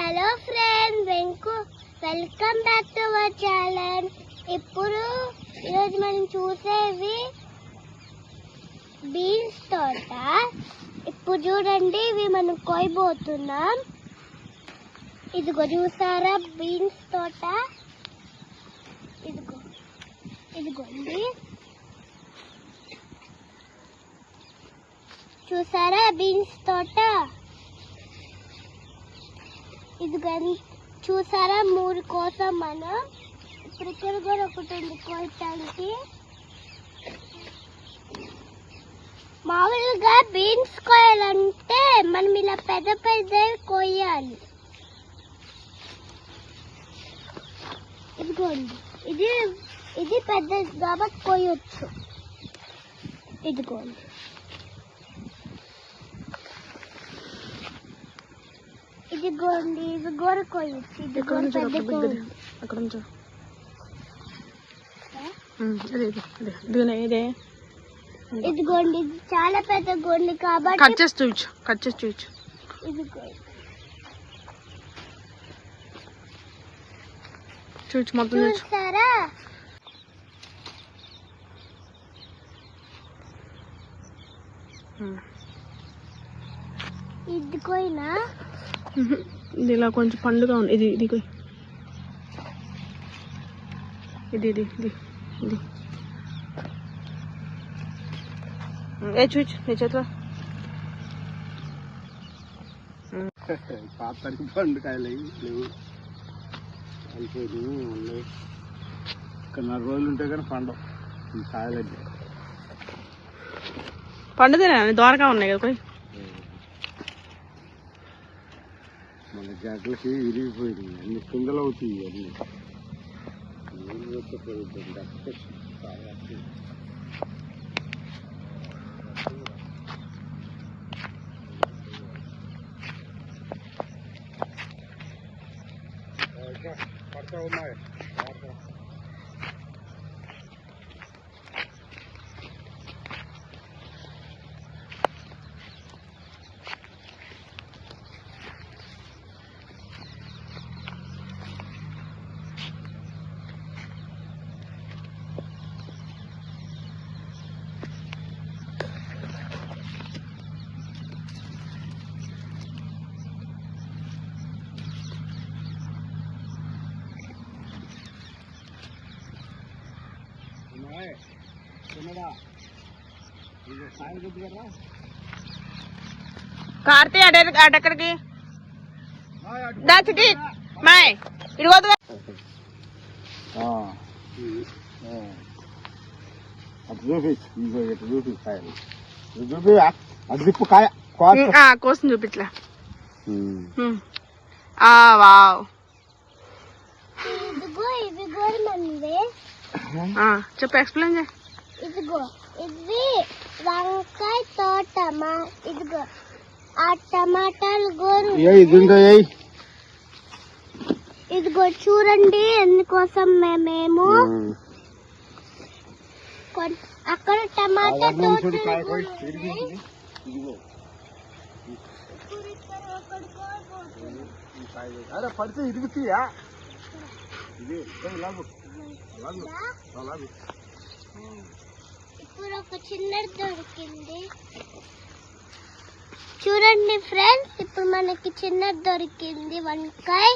Hello friends, welcome back to our channel. ఇప్పుడు ఈరోజు మనం చూసేవి బీన్స్ తోట. ఇప్పుడు చూడండి, ఇవి మనం కోయబోతున్నాం. ఇదిగో చూసారా బీన్స్ తోట, ఇదిగోండి చూసారా బీన్స్ తోట. ఇదిగో చూసారా, 3 కోసం మనం ఇప్పుడు ఇక్కడ కూడా ఒకటి ఉంది కోయటానికి. మామూలుగా బీన్స్ కోయాలంటే మనం ఇలా పెద్ద పెద్దవి కోయాలి. ఇదిగోండి, ఇది పెద్దది కాబట్టి కోయొచ్చు. ఇదిగోండి, ఇదిగోండి, ఇది గోర కోయొచ్చు. ఇది గోర పెద్ద ఇదిగోండి, ఇది చాలా పెద్ద గోండి కాబట్టి కట్ చేసి చూపించు. ఇదిగోండి చూపించు మొత్తం చూస్తారా. ఇది కోయినా ఇది ఇలా కొంచెం పండుగ ఉంది. ఇది కొయ్, ఇది చూచు నీ చేతిలో. పాతకి పండుకాయలు లేవు, అయిపోయి ఇక్కడ 4 రోజులు ఉంటే కానీ పండవు ఈ కాయలంటే. పండుదేనా దోరగా ఉన్నాయి కదా. కొయ్, మన గడ్డలకి విరిగిపోయింది, అన్ని కిందలు అవుతాయి. అన్ని పడతా ఉన్నాయి. కార్తీ అటెక్కడికి దాచికి మాయ్ ఇడిగోదు. కోసం చూపించలే. వావ్, ఇదిగో ఇవి గోరు మంది. చెప్పు, ఎక్స్ప్లెయిన్ చేయి. ఇదిగో ఇది వంకాయ తోటమా. ఇదిగో ఆ టమాటాలు గోరు. ఇదిగో చూడండి, ఎందుకోసం మేము అక్కడ టమాటా తోట పడితే ఇరుగుతాయా. ఇప్పుడు ఒక చిన్నది దొరికింది. చూడండి ఫ్రెండ్స్, ఇప్పుడు మనకి చిన్నది దొరికింది వంకాయ.